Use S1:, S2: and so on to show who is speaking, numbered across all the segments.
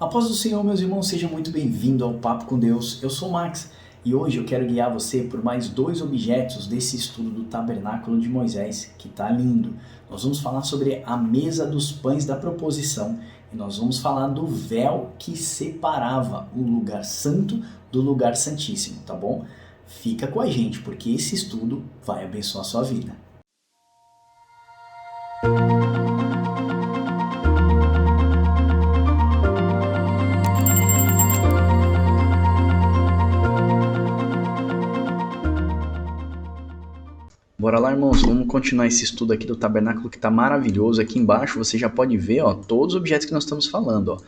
S1: A paz do Senhor, meus irmãos, seja muito bem-vindo ao Papo com Deus. Eu sou o Max e hoje eu quero guiar você por mais 2 objetos desse estudo do Tabernáculo de Moisés, que tá lindo. Nós vamos falar sobre a mesa dos pães da proposição e nós vamos falar do véu que separava o lugar santo do lugar santíssimo, tá bom? Fica com a gente, porque esse estudo vai abençoar a sua vida. Bora lá, irmãos, vamos continuar esse estudo aqui do tabernáculo que está maravilhoso. Aqui embaixo você já pode ver, ó, todos os objetos que nós estamos falando, ó.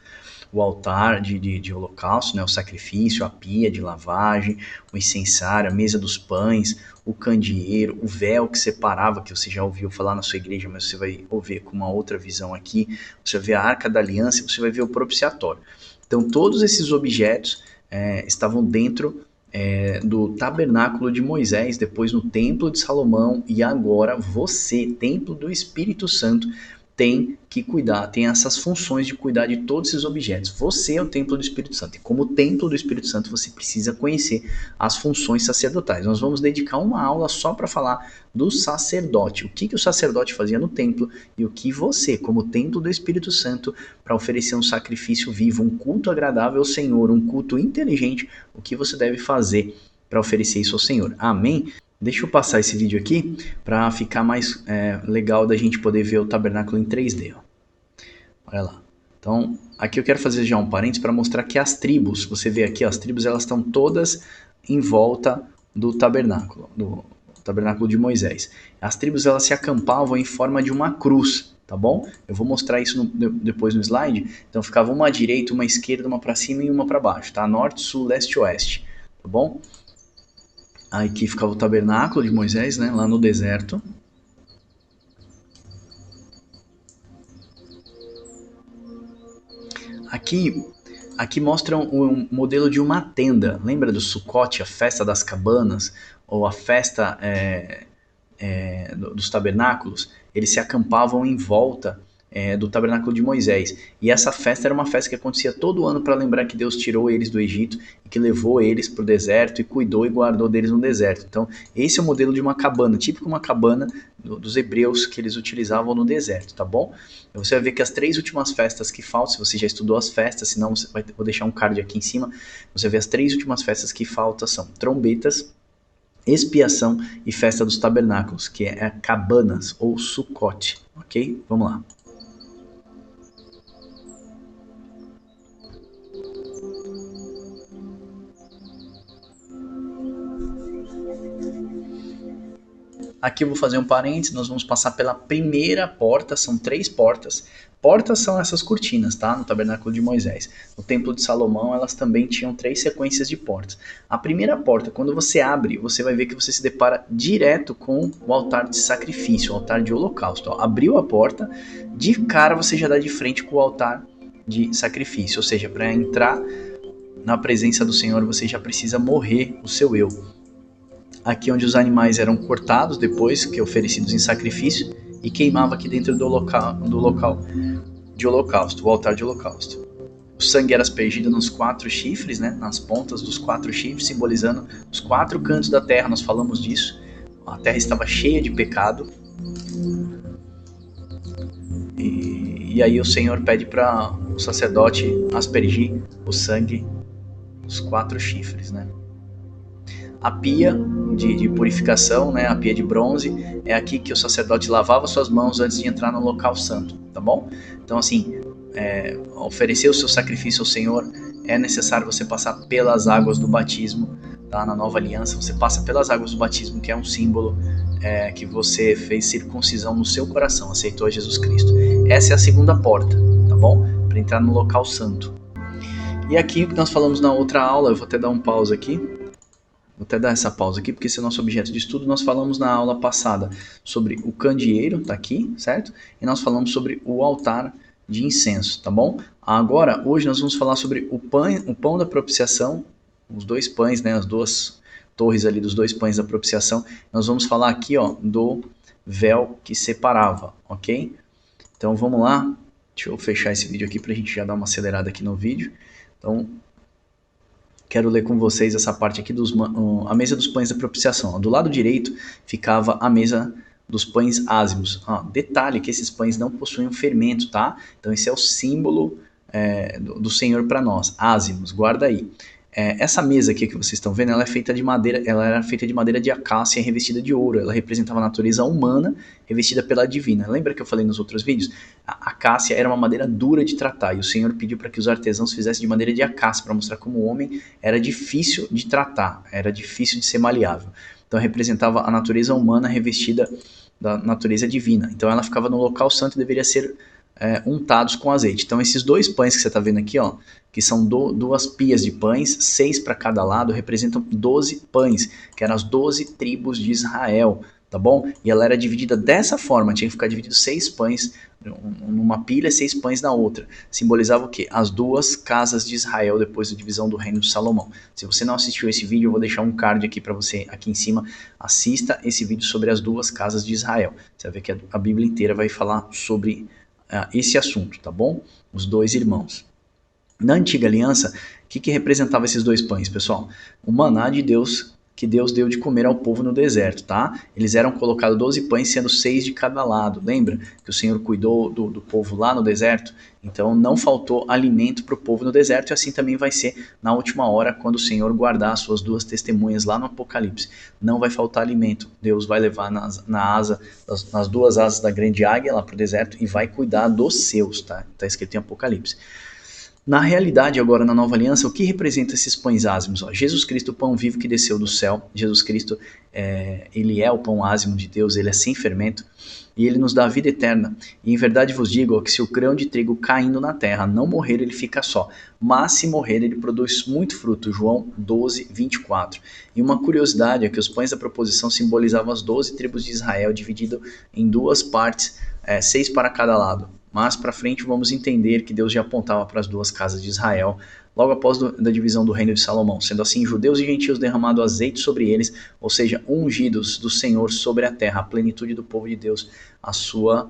S1: O altar de holocausto, né, o sacrifício, a pia de lavagem, o incensário, a mesa dos pães, o candeeiro, o véu que separava, que você já ouviu falar na sua igreja, mas você vai ouvir com uma outra visão aqui. Você vai ver a arca da aliança e você vai ver o propiciatório. Então todos esses objetos estavam dentro do tabernáculo de Moisés, depois no templo de Salomão, e agora você, templo do Espírito Santo, tem que cuidar, tem essas funções de cuidar de todos esses objetos. Você é o templo do Espírito Santo, e como templo do Espírito Santo você precisa conhecer as funções sacerdotais. Nós vamos dedicar uma aula só para falar do sacerdote, o que o sacerdote fazia no templo e o que você, como templo do Espírito Santo, para oferecer um sacrifício vivo, um culto agradável ao Senhor, um culto inteligente, o que você deve fazer para oferecer isso ao Senhor. Amém? Deixa eu passar esse vídeo aqui para ficar mais legal da gente poder ver o tabernáculo em 3D. Ó. Olha lá. Então, aqui eu quero fazer já um parênteses para mostrar que as tribos, você vê aqui, ó, as tribos elas estão todas em volta do tabernáculo de Moisés. As tribos elas se acampavam em forma de uma cruz, tá bom? Eu vou mostrar isso depois no slide. Então ficava uma à direita, uma à esquerda, uma para cima e uma para baixo, tá? Norte, sul, leste e oeste, tá bom? Aqui ficava o tabernáculo de Moisés, né, lá no deserto. Aqui mostra um modelo de uma tenda. Lembra do Sucote, a festa das cabanas? Ou a festa dos tabernáculos? Eles se acampavam em volta do tabernáculo de Moisés. E essa festa era uma festa que acontecia todo ano para lembrar que Deus tirou eles do Egito e que levou eles para o deserto e cuidou e guardou deles no deserto. Então, esse é o modelo de uma cabana, típico uma cabana dos hebreus que eles utilizavam no deserto, tá bom? Você vai ver que as 3 últimas festas que faltam, se você já estudou as festas, senão vou deixar um card aqui em cima, você vê as 3 últimas festas que faltam são trombetas, expiação e festa dos tabernáculos, que é cabanas ou Sucote, ok? Vamos lá. Aqui eu vou fazer um parênteses, nós vamos passar pela primeira porta, são 3 portas. Portas são essas cortinas, tá? No tabernáculo de Moisés. No templo de Salomão, elas também tinham 3 sequências de portas. A primeira porta, quando você abre, você vai ver que você se depara direto com o altar de sacrifício, o altar de holocausto. Ó, abriu a porta, de cara você já dá de frente com o altar de sacrifício. Ou seja, para entrar na presença do Senhor, você já precisa morrer o seu eu. Aqui onde os animais eram cortados depois que oferecidos em sacrifício e queimava aqui dentro do local de holocausto, o altar de holocausto. O sangue era aspergido nos 4 chifres, né, nas pontas dos 4 chifres, simbolizando os 4 cantos da terra, nós falamos disso. A terra estava cheia de pecado. E aí o Senhor pede para o sacerdote aspergir o sangue dos 4 chifres, né? A pia de purificação, né, a pia de bronze, é aqui que o sacerdote lavava suas mãos antes de entrar no local santo, tá bom? Então, assim, oferecer o seu sacrifício ao Senhor, é necessário você passar pelas águas do batismo, tá? Na nova aliança, você passa pelas águas do batismo, que é um símbolo que você fez circuncisão no seu coração, aceitou a Jesus Cristo. Essa é a segunda porta, tá bom? Para entrar no local santo. E aqui, o que nós falamos na outra aula, eu vou até dar um pause aqui. Vou até dar essa pausa aqui, porque esse é o nosso objeto de estudo. Nós falamos na aula passada sobre o candeeiro, tá aqui, certo? E nós falamos sobre o altar de incenso, tá bom? Agora, hoje nós vamos falar sobre o pão da propiciação, os 2 pães, né? As 2 torres ali dos 2 pães da propiciação. Nós vamos falar aqui, ó, do véu que separava, ok? Então vamos lá. Deixa eu fechar esse vídeo aqui para a gente já dar uma acelerada aqui no vídeo. Então, quero ler com vocês essa parte aqui a mesa dos pães da propiciação. Do lado direito ficava a mesa dos pães ázimos. Detalhe que esses pães não possuem um fermento, tá? Então esse é o símbolo do Senhor para nós, ázimos, guarda aí. Essa mesa aqui que vocês estão vendo, ela era feita de madeira de acácia e revestida de ouro. Ela representava a natureza humana revestida pela divina. Lembra que eu falei nos outros vídeos? A acácia era uma madeira dura de tratar e o Senhor pediu para que os artesãos fizessem de madeira de acácia para mostrar como o homem era difícil de tratar, era difícil de ser maleável. Então representava a natureza humana revestida da natureza divina. Então ela ficava no local santo e deveria ser untados com azeite. Então esses dois pães que você está vendo aqui, ó, que são duas pias de pães, 6 para cada lado, representam 12 pães, que eram as 12 tribos de Israel, tá bom? E ela era dividida dessa forma, tinha que ficar dividido 6 pães numa pilha, 6 pães na outra. Simbolizava o quê? As duas casas de Israel depois da divisão do reino de Salomão. Se você não assistiu esse vídeo, eu vou deixar um card aqui para você, aqui em cima. Assista esse vídeo sobre as duas casas de Israel. Você vai ver que a Bíblia inteira vai falar sobre esse assunto, tá bom? Os dois irmãos. Na antiga aliança, o que representava esses dois pães, pessoal? O maná de Deus, que Deus deu de comer ao povo no deserto, tá? Eles eram colocados 12 pães, sendo 6 de cada lado. Lembra que o Senhor cuidou do povo lá no deserto? Então não faltou alimento para o povo no deserto, e assim também vai ser na última hora, quando o Senhor guardar as suas duas testemunhas lá no Apocalipse. Não vai faltar alimento. Deus vai levar nas duas asas da grande águia lá para o deserto e vai cuidar dos seus, tá? Está escrito em Apocalipse. Na realidade, agora na nova aliança, o que representa esses pães ázimos? Jesus Cristo, o pão vivo que desceu do céu. Jesus Cristo, ele é o pão ázimo de Deus, ele é sem fermento e ele nos dá a vida eterna. E em verdade vos digo que se o grão de trigo caindo na terra não morrer, ele fica só, mas se morrer, ele produz muito fruto. João 12, 24. E uma curiosidade é que os pães da proposição simbolizavam as 12 tribos de Israel, dividido em duas partes, 6 para cada lado. Mas para frente vamos entender que Deus já apontava para as duas casas de Israel, logo após da divisão do reino de Salomão. Sendo assim, judeus e gentios derramado azeite sobre eles, ou seja, ungidos do Senhor sobre a terra, a plenitude do povo de Deus, a sua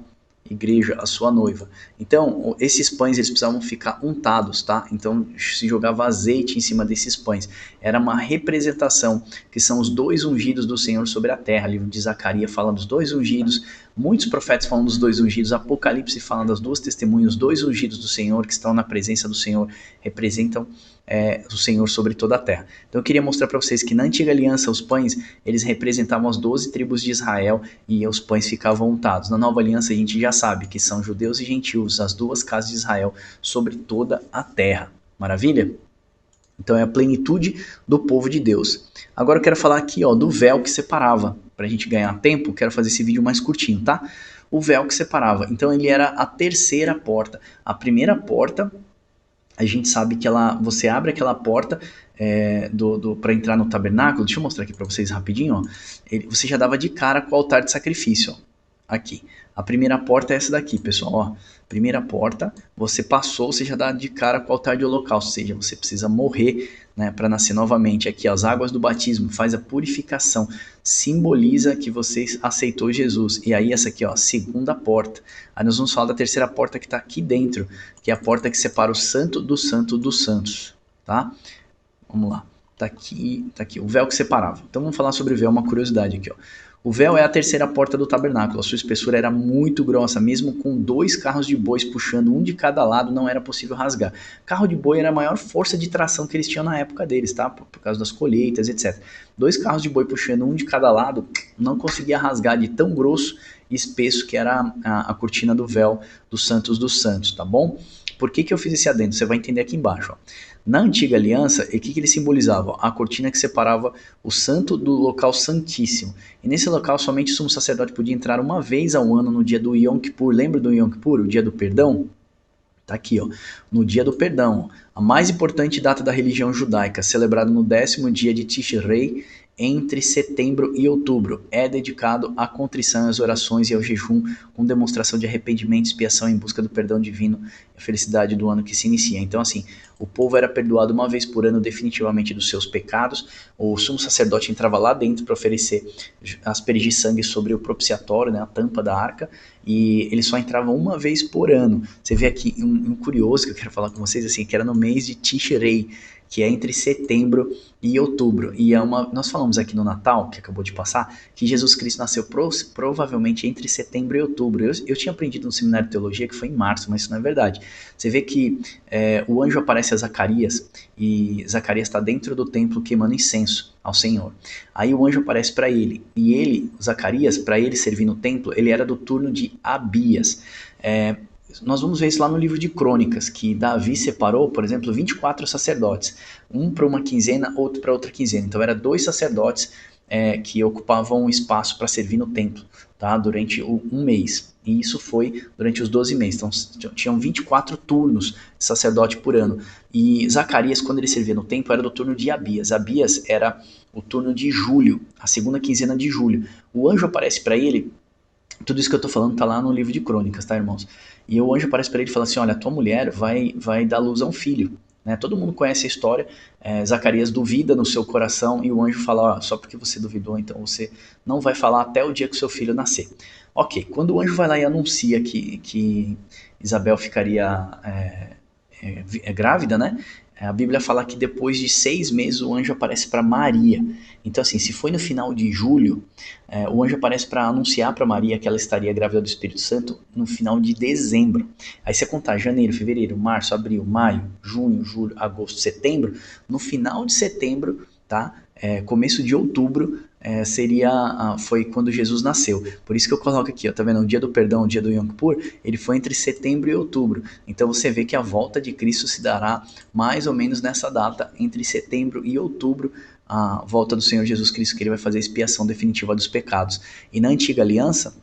S1: igreja, a sua noiva. Então, esses pães eles precisavam ficar untados, tá? Então, se jogava azeite em cima desses pães. Era uma representação, que são os dois ungidos do Senhor sobre a terra. O livro de Zacarias fala dos dois ungidos, muitos profetas falam dos dois ungidos, Apocalipse fala das duas testemunhas, os dois ungidos do Senhor, que estão na presença do Senhor, representam o Senhor sobre toda a terra. Então eu queria mostrar para vocês que na antiga aliança os pães, eles representavam as 12 tribos de Israel e os pães ficavam untados. Na nova aliança a gente já sabe que são judeus e gentios, as duas casas de Israel sobre toda a terra. Maravilha? Então é a plenitude do povo de Deus. Agora eu quero falar aqui do véu que separava. Para a gente ganhar tempo, quero fazer esse vídeo mais curtinho, tá? O véu que separava. Então ele era a terceira porta. A primeira porta, a gente sabe que você abre aquela porta para entrar no tabernáculo. Deixa eu mostrar aqui para vocês rapidinho. Você já dava de cara com o altar de sacrifício. Aqui. A primeira porta é essa daqui, pessoal. Primeira porta, você passou, você já dá de cara com o altar de holocausto. Ou seja, você precisa morrer, né, para nascer novamente. Aqui, as águas do batismo, faz a purificação. Simboliza que você aceitou Jesus. E aí essa aqui, segunda porta. Aí nós vamos falar da terceira porta que está aqui dentro, que é a porta que separa o santo do santo dos santos. Tá? Vamos lá. Tá aqui, o véu que separava. Então vamos falar sobre o véu, uma curiosidade aqui. O véu é a terceira porta do tabernáculo. A sua espessura era muito grossa, mesmo com 2 carros de bois puxando um de cada lado, não era possível rasgar. Carro de boi era a maior força de tração que eles tinham na época deles, tá? Por causa das colheitas, etc. 2 carros de boi puxando um de cada lado, não conseguia rasgar de tão grosso e espesso que era a cortina do véu dos santos, tá bom? Por que eu fiz esse adendo? Você vai entender aqui embaixo. Na antiga aliança, o que ele simbolizava? A cortina que separava o santo do local santíssimo. E nesse local, somente o sumo sacerdote podia entrar uma vez ao ano no dia do Yom Kippur. Lembra do Yom Kippur, o dia do perdão? Tá aqui, no dia do perdão. A mais importante data da religião judaica, celebrada no 10º dia de Tishrei, entre setembro e outubro. É dedicado à contrição, às orações e ao jejum, com demonstração de arrependimento e expiação em busca do perdão divino. felicidade do ano que se inicia. Então, assim, o povo era perdoado uma vez por ano definitivamente dos seus pecados. O sumo sacerdote entrava lá dentro para oferecer asperes de sangue sobre o propiciatório, né, a tampa da arca, e ele só entrava uma vez por ano. Você vê aqui um curioso que eu quero falar com vocês, assim, que era no mês de Tishrei, que é entre setembro e outubro. E nós falamos aqui no Natal, que acabou de passar, que Jesus Cristo nasceu provavelmente entre setembro e outubro. Eu tinha aprendido no seminário de teologia que foi em março, mas isso não é verdade. Você vê que o anjo aparece a Zacarias, e Zacarias está dentro do templo queimando incenso ao Senhor. Aí o anjo aparece para ele, e ele, Zacarias, para ele servir no templo, ele era do turno de Abias. Nós vamos ver isso lá no livro de Crônicas, que Davi separou, por exemplo, 24 sacerdotes, um para uma quinzena, outro para outra quinzena. Então, eram 2 sacerdotes que ocupavam um espaço para servir no templo, tá? Durante um mês. E isso foi durante os 12 meses. Então, tinham 24 turnos de sacerdote por ano. E Zacarias, quando ele servia no templo, era do turno de Abias. Abias era o turno de julho, a segunda quinzena de julho. O anjo aparece para ele. Tudo isso que eu estou falando está lá no livro de Crônicas, tá, irmãos? E o anjo aparece para ele e fala assim, olha, tua mulher vai dar luz a um filho. Né? Todo mundo conhece a história. Zacarias duvida no seu coração e o anjo fala, só porque você duvidou, então você não vai falar até o dia que o seu filho nascer. Ok, quando o anjo vai lá e anuncia que Isabel ficaria grávida, né? A Bíblia fala que depois de 6 meses o anjo aparece para Maria. Então, assim, se foi no final de julho, o anjo aparece para anunciar para Maria que ela estaria grávida do Espírito Santo no final de dezembro. Aí você contar janeiro, fevereiro, março, abril, maio, junho, julho, agosto, setembro. No final de setembro, tá? Começo de outubro, foi quando Jesus nasceu. Por isso que eu coloco aqui, ó, tá vendo? O dia do perdão, o dia do Yom Kippur, ele foi entre setembro e outubro. Então você vê que a volta de Cristo se dará mais ou menos nessa data, entre setembro e outubro, a volta do Senhor Jesus Cristo, que ele vai fazer a expiação definitiva dos pecados. E na antiga aliança,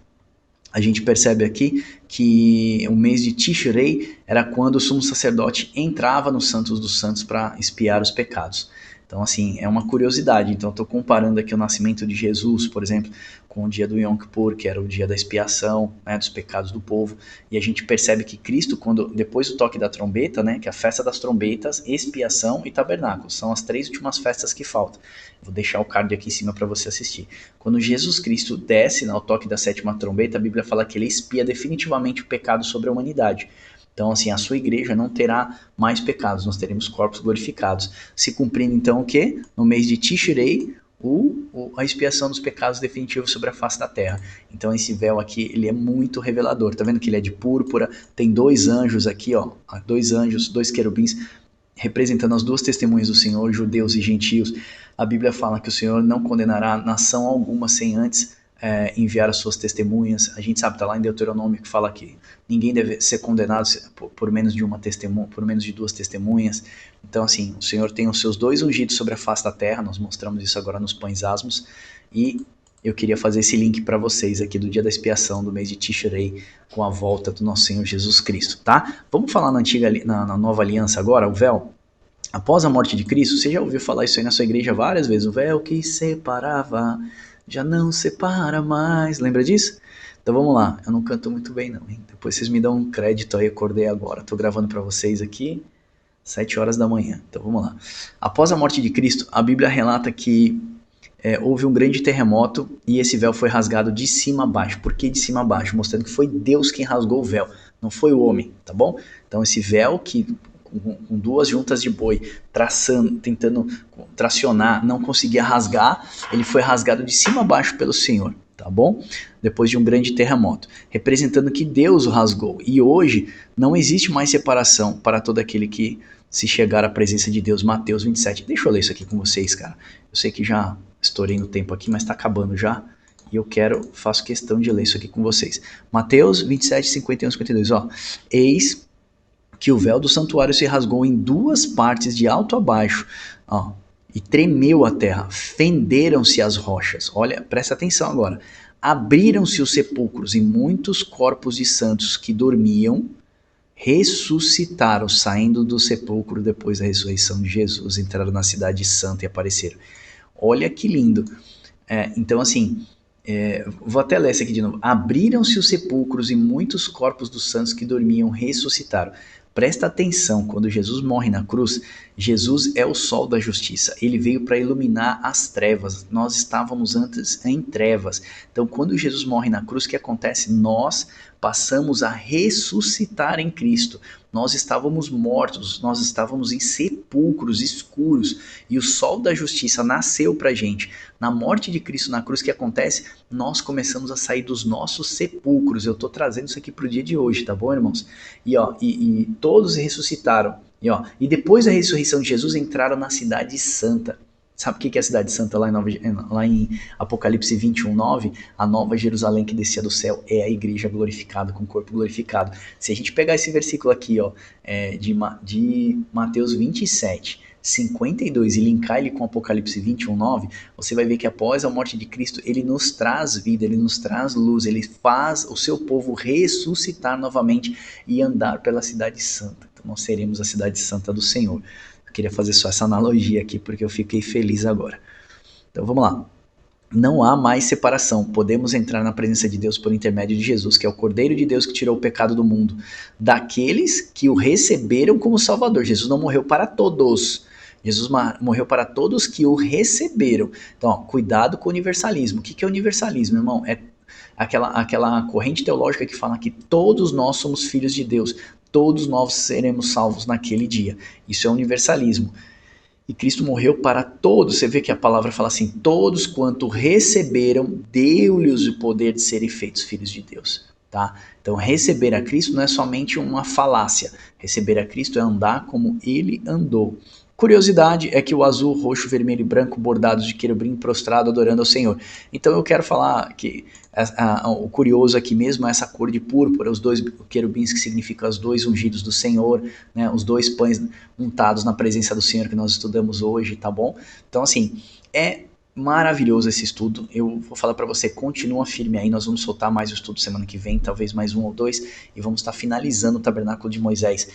S1: a gente percebe aqui que o mês de Tishrei era quando o sumo sacerdote entrava no Santos dos Santos para expiar os pecados. Então, assim, é uma curiosidade. Então, estou comparando aqui o nascimento de Jesus, por exemplo, com o dia do Yom Kippur, que era o dia da expiação, né, dos pecados do povo. E a gente percebe que Cristo, depois do toque da trombeta, né, que é a festa das trombetas, expiação e tabernáculo, são as 3 últimas festas que faltam. Vou deixar o card aqui em cima para você assistir. Quando Jesus Cristo desce ao toque da 7ª trombeta, a Bíblia fala que ele expia definitivamente o pecado sobre a humanidade. Então, assim, a sua igreja não terá mais pecados, nós teremos corpos glorificados. Se cumprindo, então, o quê? No mês de Tishrei, a expiação dos pecados definitivos sobre a face da terra. Então, esse véu aqui, ele é muito revelador. Tá vendo que ele é de púrpura? Tem 2 anjos aqui, ó. 2 anjos, 2 querubins, representando as 2 testemunhas do Senhor, judeus e gentios. A Bíblia fala que o Senhor não condenará nação alguma sem antes enviar as suas testemunhas. A gente sabe, está lá em Deuteronômio que fala que ninguém deve ser condenado por menos de 2 testemunhas. Então, assim, o Senhor tem os seus 2 ungidos sobre a face da terra, nós mostramos isso agora nos pães asmos, e eu queria fazer esse link para vocês aqui do dia da expiação, do mês de Tishrei, com a volta do nosso Senhor Jesus Cristo, tá? Vamos falar na nova aliança agora, o véu. Após a morte de Cristo, você já ouviu falar isso aí na sua igreja várias vezes, o véu que separava já não separa mais. Lembra disso? Então vamos lá. Eu não canto muito bem não, hein? Depois vocês me dão um crédito aí, acordei agora. Estou gravando para vocês aqui, 7 horas da manhã. Então vamos lá. Após a morte de Cristo, a Bíblia relata que houve um grande terremoto e esse véu foi rasgado de cima a baixo. Por que de cima a baixo? Mostrando que foi Deus quem rasgou o véu, não foi o homem, tá bom? Então esse véu que com 2 juntas de boi, tentando tracionar, não conseguia rasgar, ele foi rasgado de cima a baixo pelo Senhor, tá bom? Depois de um grande terremoto, representando que Deus o rasgou. E hoje não existe mais separação para todo aquele que se chegar à presença de Deus. Mateus 27. Deixa eu ler isso aqui com vocês, cara. Eu sei que já estourei no tempo aqui, mas está acabando já. E eu faço questão de ler isso aqui com vocês. Mateus 27, 51, 52. Ó, eis que o véu do santuário se rasgou em 2 partes de alto a baixo, ó, e tremeu a terra, fenderam-se as rochas. Olha, presta atenção agora. Abriram-se os sepulcros e muitos corpos de santos que dormiam ressuscitaram, saindo do sepulcro depois da ressurreição de Jesus, entraram na cidade santa e apareceram. Olha que lindo. Então, assim, vou até ler essa aqui de novo. Abriram-se os sepulcros e muitos corpos dos santos que dormiam ressuscitaram. Presta atenção, quando Jesus morre na cruz, Jesus é o sol da justiça. Ele veio para iluminar as trevas. Nós estávamos antes em trevas. Então, quando Jesus morre na cruz, o que acontece? Nós passamos a ressuscitar em Cristo. Nós estávamos mortos, nós estávamos em sepulcros escuros e o sol da justiça nasceu pra gente. Na morte de Cristo na cruz, o que acontece? Nós começamos a sair dos nossos sepulcros. Eu estou trazendo isso aqui pro dia de hoje, tá bom, irmãos? E todos ressuscitaram. E depois da ressurreição de Jesus, entraram na cidade santa. Sabe o que é a cidade santa lá em Apocalipse 21:9? A nova Jerusalém que descia do céu é a igreja glorificada, com o corpo glorificado. Se a gente pegar esse versículo aqui, de Mateus 27:52 e linkar ele com Apocalipse 21:9, você vai ver que após a morte de Cristo, ele nos traz vida, ele nos traz luz, ele faz o seu povo ressuscitar novamente e andar pela cidade santa. Então nós seremos a cidade santa do Senhor. Eu queria fazer só essa analogia aqui, porque eu fiquei feliz agora. Então vamos lá. Não há mais separação. Podemos entrar na presença de Deus por intermédio de Jesus, que é o Cordeiro de Deus que tirou o pecado do mundo, daqueles que o receberam como Salvador. Jesus não morreu para todos. Jesus morreu para todos que o receberam. Então, cuidado com o universalismo. O que é universalismo, irmão? É aquela corrente teológica que fala que todos nós somos filhos de Deus. Todos nós seremos salvos naquele dia. Isso é universalismo. E Cristo morreu para todos. Você vê que a palavra fala assim: todos quanto receberam, deu-lhes o poder de serem feitos filhos de Deus. Tá? Então, receber a Cristo não é somente uma falácia. Receber a Cristo é andar como ele andou. Curiosidade é que o azul, roxo, vermelho e branco bordados de querubim prostrado adorando ao Senhor. Então eu quero falar que o curioso aqui mesmo é essa cor de púrpura, os dois querubins que significam os dois ungidos do Senhor, né, os dois pães untados na presença do Senhor que nós estudamos hoje, tá bom? Então assim, é maravilhoso esse estudo. Eu vou falar para você, continua firme aí, nós vamos soltar mais o estudo semana que vem, talvez mais um ou dois, e vamos estar finalizando o tabernáculo de Moisés.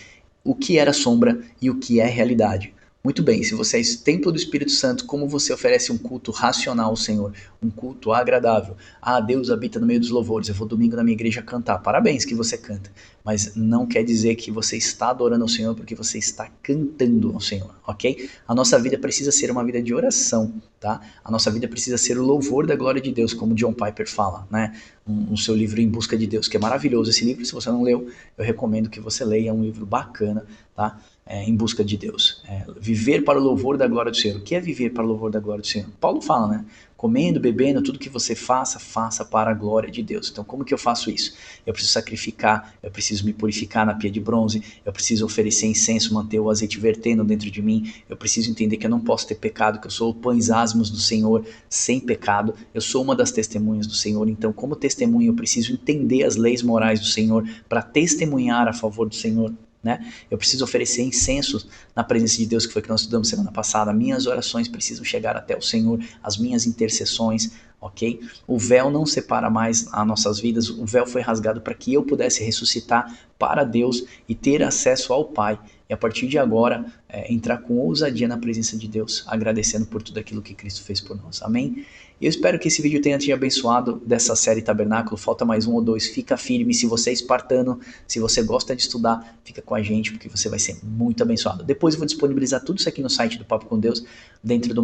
S1: O que era sombra e o que é realidade. Muito bem, se você é templo do Espírito Santo, como você oferece um culto racional ao Senhor, um culto agradável? Ah, Deus habita no meio dos louvores, eu vou domingo na minha igreja cantar. Parabéns que você canta, mas não quer dizer que você está adorando ao Senhor porque você está cantando ao Senhor, ok? A nossa vida precisa ser uma vida de oração, tá? A nossa vida precisa ser o louvor da glória de Deus, como John Piper fala, né? No seu livro Em Busca de Deus, que é maravilhoso esse livro. Se você não leu, eu recomendo que você leia, é um livro bacana, tá? Em busca de Deus. Viver para o louvor da glória do Senhor. O que é viver para o louvor da glória do Senhor? Paulo fala, né? Comendo, bebendo, tudo que você faça, faça para a glória de Deus. Então, como que eu faço isso? Eu preciso sacrificar, eu preciso me purificar na pia de bronze, eu preciso oferecer incenso, manter o azeite vertendo dentro de mim, eu preciso entender que eu não posso ter pecado, que eu sou o pães asmos do Senhor, sem pecado, eu sou uma das testemunhas do Senhor. Então, como testemunha, eu preciso entender as leis morais do Senhor para testemunhar a favor do Senhor. Né? Eu preciso oferecer incensos na presença de Deus, que foi o que nós estudamos semana passada. Minhas orações precisam chegar até o Senhor, as minhas intercessões, ok? O véu não separa mais as nossas vidas, o véu foi rasgado para que eu pudesse ressuscitar para Deus e ter acesso ao Pai. E a partir de agora, entrar com ousadia na presença de Deus, agradecendo por tudo aquilo que Cristo fez por nós. Amém? Eu espero que esse vídeo tenha te abençoado dessa série Tabernáculo. Falta mais um ou dois. Fica firme. Se você é espartano, se você gosta de estudar, fica com a gente, porque você vai ser muito abençoado. Depois eu vou disponibilizar tudo isso aqui no site do Papo com Deus, dentro de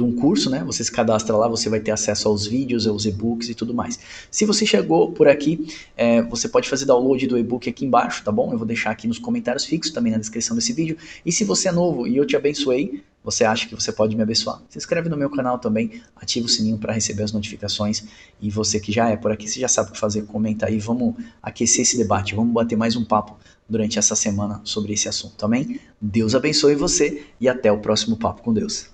S1: um curso, né? Você se cadastra lá, você vai ter acesso aos vídeos, aos e-books e tudo mais. Se você chegou por aqui, você pode fazer download do e-book aqui embaixo, tá bom? Eu vou deixar aqui nos comentários fixos, também na descrição desse vídeo. E se você é novo e eu te abençoei, você acha que você pode me abençoar, se inscreve no meu canal também, ativa o sininho para receber as notificações. E você que já é por aqui, você já sabe o que fazer, comenta aí, vamos aquecer esse debate, vamos bater mais um papo durante essa semana sobre esse assunto, amém? Deus abençoe você e até o próximo Papo com Deus.